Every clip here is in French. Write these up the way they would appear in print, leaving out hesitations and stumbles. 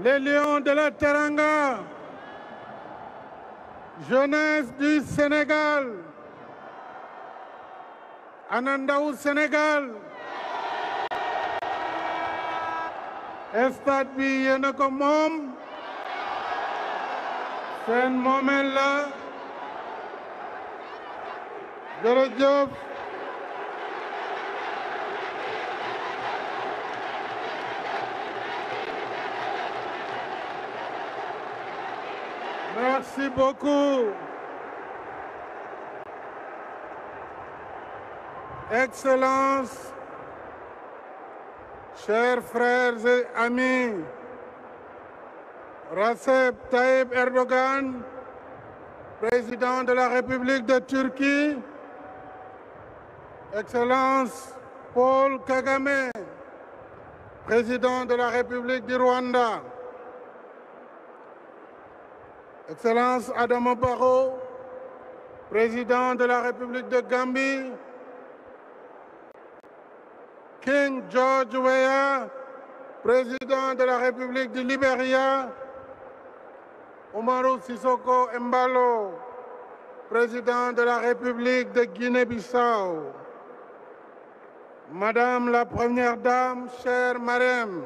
les lions de la Teranga, jeunesse du Sénégal, Anandaou Sénégal, stade bi yéen a ko moom, seen moomeel la, jërëjëf. Merci beaucoup. Excellences, chers frères et amis, Recep Tayyip Erdogan, président de la République de Turquie, Excellence Paul Kagame, président de la République du Rwanda, Excellence Adama Barrow, président de la République de Gambie, King George Weah, président de la République du Libéria, Umaru Sissoco Embalo, président de la République de Guinée-Bissau, Madame la Première Dame, chère Marème,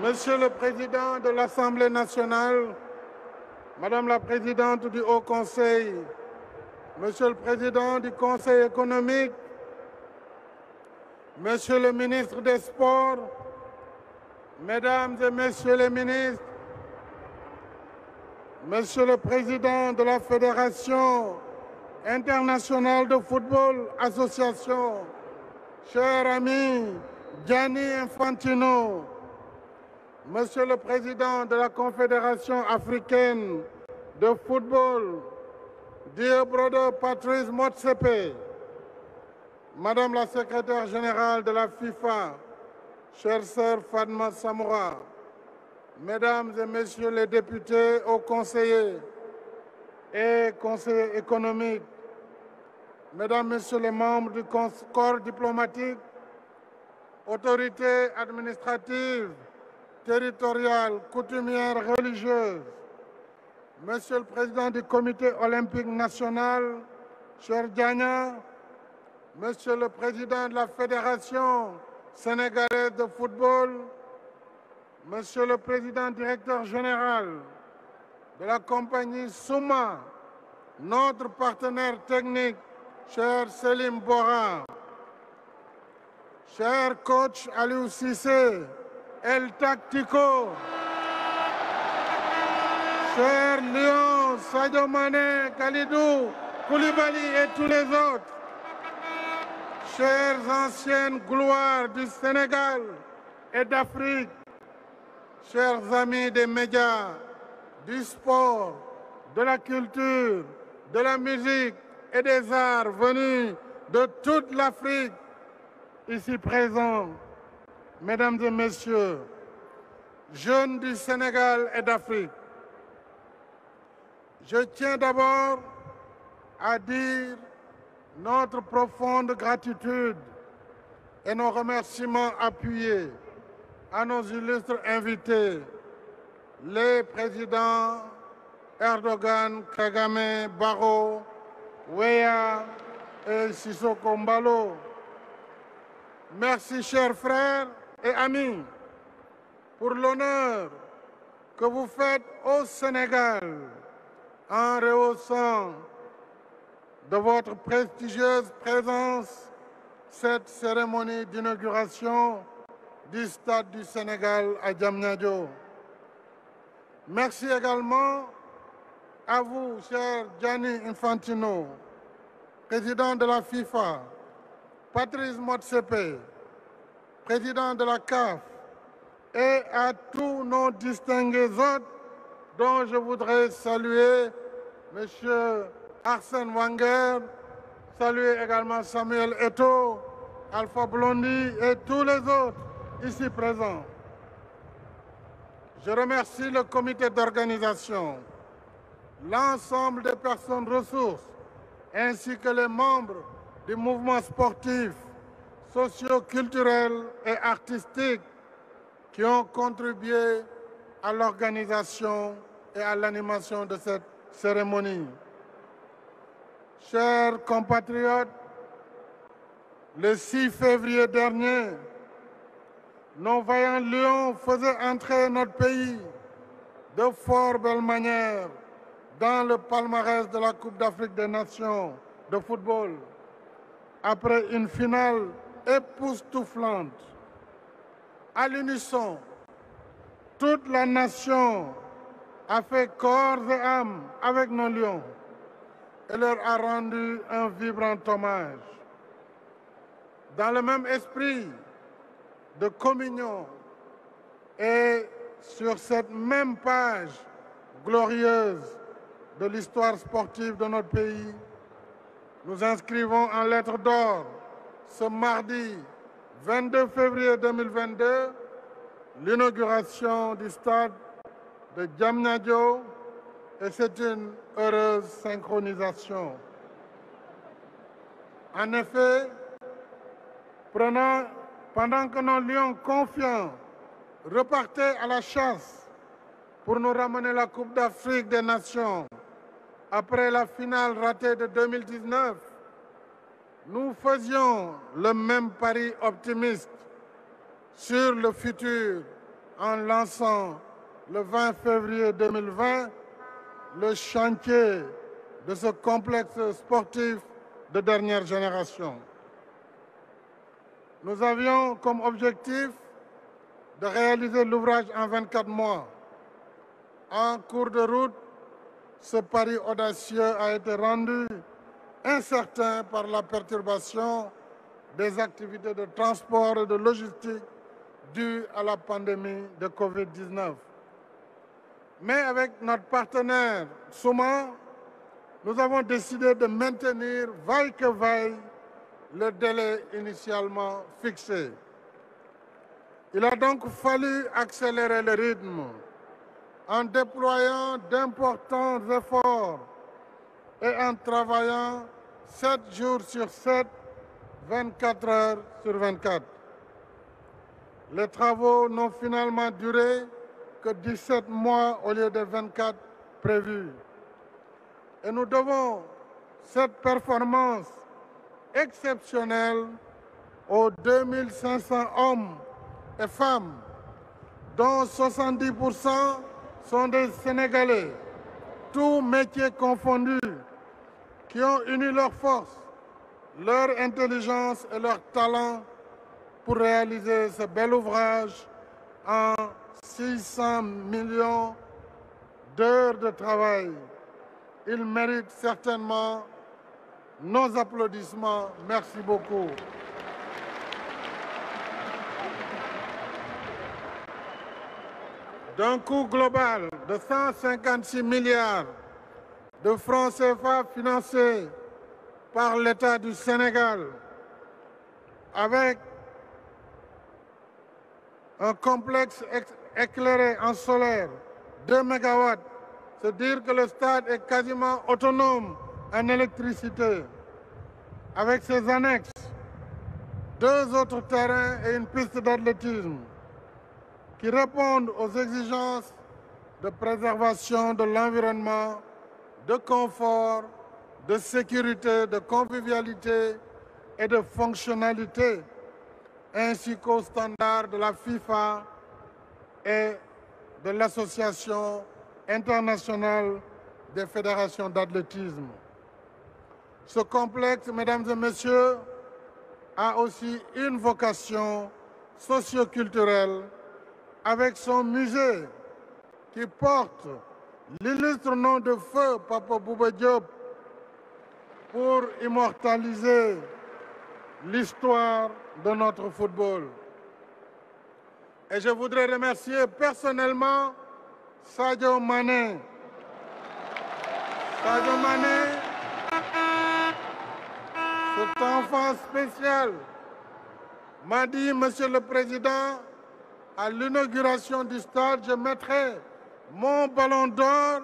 Monsieur le Président de l'Assemblée nationale, Madame la Présidente du Haut Conseil, Monsieur le Président du Conseil économique, Monsieur le Ministre des Sports, Mesdames et Messieurs les ministres, Monsieur le Président de la Fédération internationale de football, association, cher ami Gianni Infantino, Monsieur le Président de la Confédération africaine de football, dear brother Patrice Motsepe, Madame la Secrétaire générale de la FIFA, chère sœur Fatma Samoura, Mesdames et Messieurs les députés, hauts conseillers et conseillers économiques, Mesdames, Messieurs les membres du corps diplomatique, autorités administratives, territoriales, coutumières, religieuses, Monsieur le Président du Comité olympique national, cher Diagna, Monsieur le Président de la Fédération sénégalaise de football, Monsieur le Président directeur général de la compagnie Souma, notre partenaire technique, cher Selim Bora, cher coach Aliou Cissé, El Tactico, cher Lion, Sadio Mané, Kalidou, Koulibaly et tous les autres, chères anciennes gloires du Sénégal et d'Afrique, chers amis des médias, du sport, de la culture, de la musique et des arts venus de toute l'Afrique, ici présents, Mesdames et Messieurs, jeunes du Sénégal et d'Afrique, je tiens d'abord à dire notre profonde gratitude et nos remerciements appuyés à nos illustres invités, les présidents Erdogan, Kagame, Barrow, Weah et Sissoko Embalo. Merci, chers frères et amis, pour l'honneur que vous faites au Sénégal en rehaussant de votre prestigieuse présence cette cérémonie d'inauguration du Stade du Sénégal à Diamniadio. Merci également à vous, cher Gianni Infantino, président de la FIFA, Patrice Motsepe, président de la CAF, et à tous nos distingués hôtes dont je voudrais saluer M. Arsène Wenger, saluer également Samuel Eto'o, Alpha Blondy et tous les autres ici présents. Je remercie le comité d'organisation l'ensemble des personnes ressources, ainsi que les membres du mouvement sportif, socio-culturel et artistique qui ont contribué à l'organisation et à l'animation de cette cérémonie. Chers compatriotes, le 6 février dernier, nos vaillants lions faisaient entrer notre pays de fort belle manière dans le palmarès de la Coupe d'Afrique des Nations de football, après une finale époustouflante. À l'unisson, toute la nation a fait corps et âme avec nos lions et leur a rendu un vibrant hommage. Dans le même esprit de communion et sur cette même page glorieuse de l'histoire sportive de notre pays, nous inscrivons en lettres d'or ce mardi 22 février 2022 l'inauguration du stade de Diamniadio et c'est une heureuse synchronisation. En effet, pendant que nos lions confiants repartaient à la chasse pour nous ramener la Coupe d'Afrique des Nations après la finale ratée de 2019, nous faisions le même pari optimiste sur le futur en lançant le 20 février 2020 le chantier de ce complexe sportif de dernière génération. Nous avions comme objectif de réaliser l'ouvrage en 24 mois. En cours de route, ce pari audacieux a été rendu incertain par la perturbation des activités de transport et de logistique dues à la pandémie de Covid-19. Mais avec notre partenaire Souma, nous avons décidé de maintenir, vaille que vaille, le délai initialement fixé. Il a donc fallu accélérer le rythme en déployant d'importants efforts et en travaillant 7 jours sur 7, 24 heures sur 24. Les travaux n'ont finalement duré que 17 mois au lieu de 24 prévus. Et nous devons cette performance exceptionnelle aux 2500 hommes et femmes, dont 70% sont des Sénégalais, tous métiers confondus, qui ont uni leurs forces, leur intelligence et leur talent pour réaliser ce bel ouvrage en 600 millions d'heures de travail. Ils méritent certainement nos applaudissements. Merci beaucoup. D'un coût global de 156 milliards de francs CFA financés par l'État du Sénégal, avec un complexe éclairé en solaire, 2 MW, c'est dire que le stade est quasiment autonome en électricité, avec ses annexes, 2 autres terrains et une piste d'athlétisme qui répondent aux exigences de préservation de l'environnement, de confort, de sécurité, de convivialité et de fonctionnalité, ainsi qu'aux standards de la FIFA et de l'Association internationale des fédérations d'athlétisme. Ce complexe, mesdames et messieurs, a aussi une vocation socio-culturelle avec son musée qui porte l'illustre nom de feu Papa Bouba Diop pour immortaliser l'histoire de notre football. Et je voudrais remercier personnellement Sadio Mané. Sadio Mané, cet enfant spécial, m'a dit, Monsieur le Président, à l'inauguration du stade, je mettrai mon ballon d'or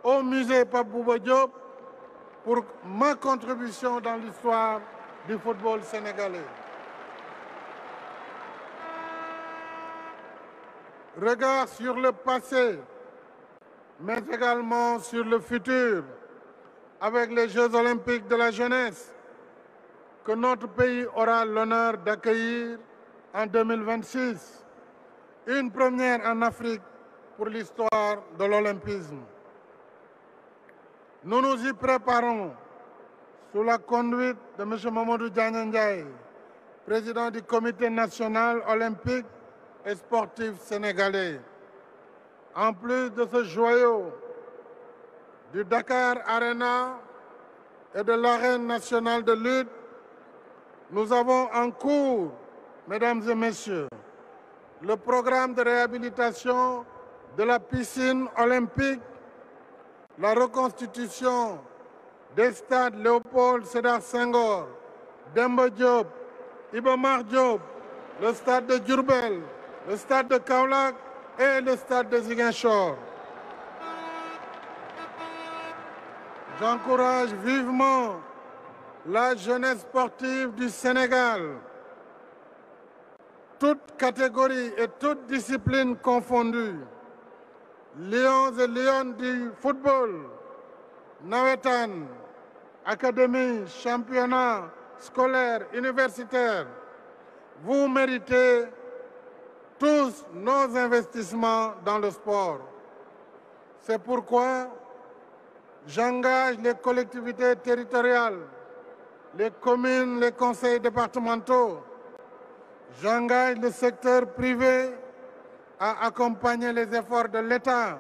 au musée Pape Bouba Diop pour ma contribution dans l'histoire du football sénégalais. Regard sur le passé, mais également sur le futur, avec les Jeux olympiques de la jeunesse que notre pays aura l'honneur d'accueillir en 2026, une première en Afrique pour l'histoire de l'olympisme. Nous nous y préparons sous la conduite de M. Mamadou Diagne Ndiaye, président du Comité national olympique et sportif sénégalais. En plus de ce joyau du Dakar Arena et de l'arène nationale de lutte, nous avons en cours, mesdames et messieurs, le programme de réhabilitation de la piscine olympique, la reconstitution des stades Léopold Sédar Senghor, Demba Diop, Iba Mar Diop, le stade de Diourbel, le stade de Kaolack et le stade de Ziguinchor. J'encourage vivement la jeunesse sportive du Sénégal, toutes catégories et toutes disciplines confondues, lions et lionnes du football, nawetaan, académie, championnat scolaire, universitaire, vous méritez tous nos investissements dans le sport. C'est pourquoi j'engage les collectivités territoriales, les communes, les conseils départementaux. J'engage le secteur privé à accompagner les efforts de l'État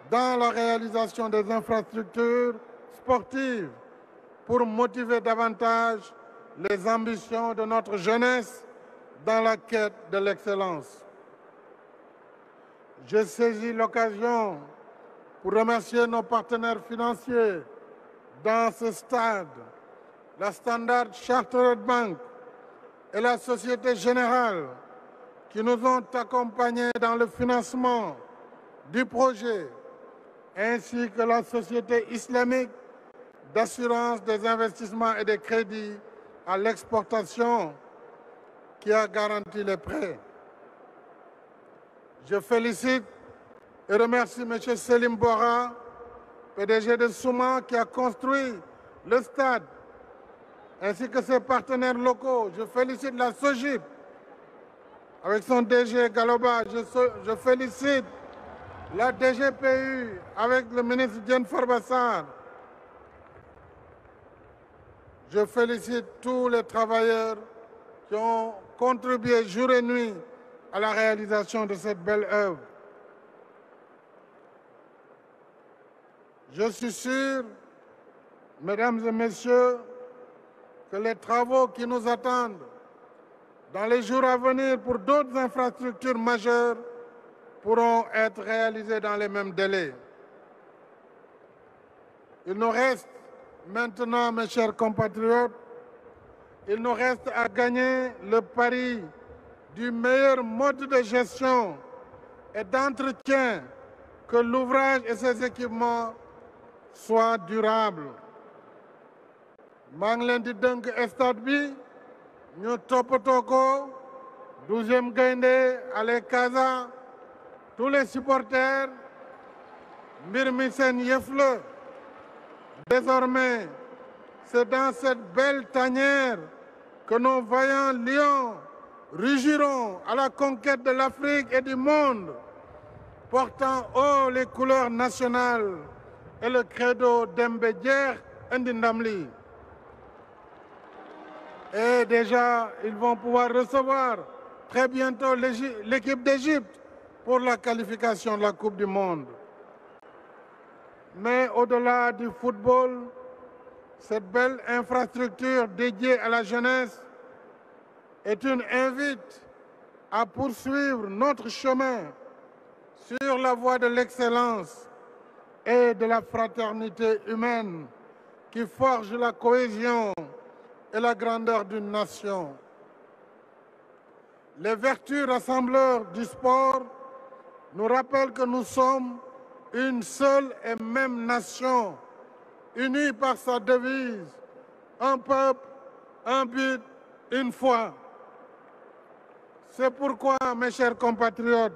dans la réalisation des infrastructures sportives pour motiver davantage les ambitions de notre jeunesse dans la quête de l'excellence. Je saisis l'occasion pour remercier nos partenaires financiers dans ce stade, la Standard Chartered Bank et la Société Générale, qui nous ont accompagnés dans le financement du projet, ainsi que la Société islamique d'assurance des investissements et des crédits à l'exportation, qui a garanti les prêts. Je félicite et remercie M. Selim Bora, PDG de Souma, qui a construit le stade, ainsi que ses partenaires locaux. Je félicite la SOGIP, avec son DG Galoba. Je félicite la DGPU, avec le ministre Diène Farba Sarr. Je félicite tous les travailleurs qui ont contribué jour et nuit à la réalisation de cette belle œuvre. Je suis sûr, mesdames et messieurs, que les travaux qui nous attendent dans les jours à venir pour d'autres infrastructures majeures pourront être réalisés dans les mêmes délais. Il nous reste maintenant, mes chers compatriotes, il nous reste à gagner le pari du meilleur mode de gestion et d'entretien, que l'ouvrage et ses équipements soient durables. maa ngi leen di dënk stade bi ñu toppatoo ko 12e gaynde Allez Casa, tous les supporters, mbir mi seen yëf la. Désormais, c'est dans cette belle tanière que nos vaillants lions rugiront à la conquête de l'Afrique et du monde, portant haut les couleurs nationales et le credo Dembe Jeex indi ndam li. Et déjà, ils vont pouvoir recevoir très bientôt l'équipe d'Égypte pour la qualification de la Coupe du Monde. Mais au-delà du football, cette belle infrastructure dédiée à la jeunesse est une invite à poursuivre notre chemin sur la voie de l'excellence et de la fraternité humaine qui forge la cohésion et la grandeur d'une nation. Les vertus rassembleurs du sport nous rappellent que nous sommes une seule et même nation, unie par sa devise, un peuple, un but, une foi. C'est pourquoi, mes chers compatriotes,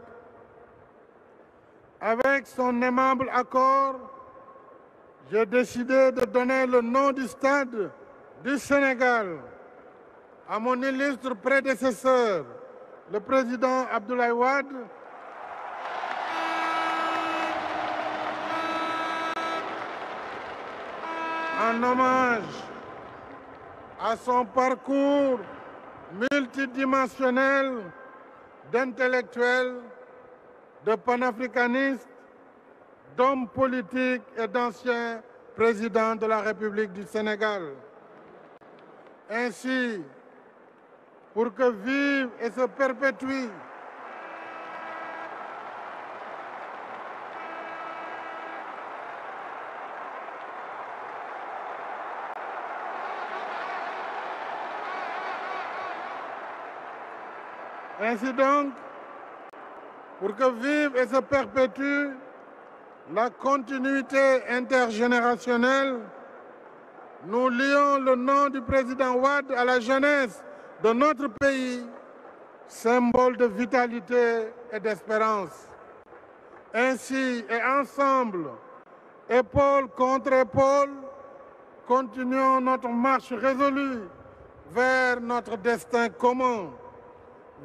avec son aimable accord, j'ai décidé de donner le nom du stade du Sénégal à mon illustre prédécesseur, le président Abdoulaye Wade, en hommage à son parcours multidimensionnel d'intellectuel, de panafricaniste, d'hommes politiques et d'anciens présidents de la République du Sénégal. Ainsi, pour que vive et se perpétue Ainsi donc, pour que vive et se perpétue la continuité intergénérationnelle, nous lions le nom du président Wade à la jeunesse de notre pays, symbole de vitalité et d'espérance. Ainsi et ensemble, épaule contre épaule, continuons notre marche résolue vers notre destin commun.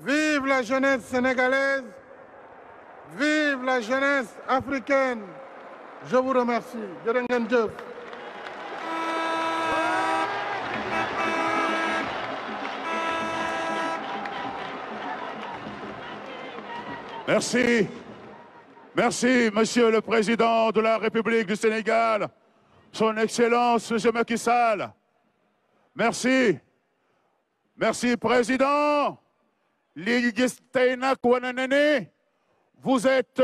Vive la jeunesse sénégalaise, vive la jeunesse africaine. Je vous remercie. Jërë ngeen jëf. Merci. Merci, Monsieur le Président de la République du Sénégal, Son Excellence, Monsieur Macky Sall. Merci. Merci, Président. Vous êtes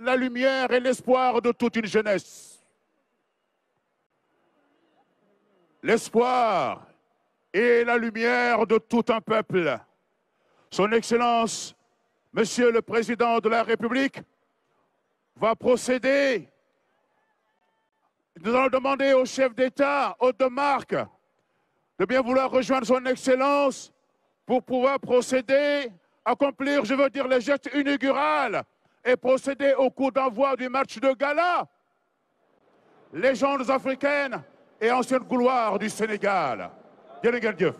la lumière et l'espoir de toute une jeunesse. L'espoir et la lumière de tout un peuple. Son Excellence, Monsieur le Président de la République, va procéder. Nous allons demander au chef d'État, hôte de marque, de bien vouloir rejoindre Son Excellence pour pouvoir procéder, accomplir, je veux dire, le geste inaugural et procéder au coup d'envoi du match de gala. Légendes africaines et anciennes gloires du Sénégal. Jërë ngeen jëf.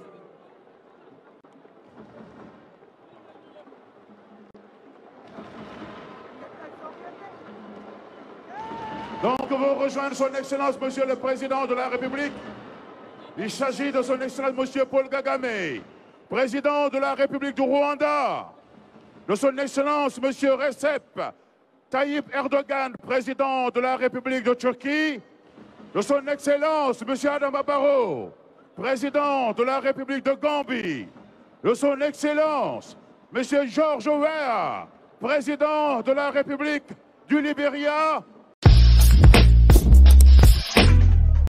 Donc, vous rejoindre Son Excellence, Monsieur le Président de la République. Il s'agit de Son Excellence, Monsieur Paul Kagame, Président de la République du Rwanda, de Son Excellence, Monsieur Recep Tayyip Erdogan, Président de la République de Turquie, de Son Excellence, Monsieur Adama Barrow, Président de la République de Gambie, de Son Excellence, Monsieur George Weah, Président de la République du Libéria,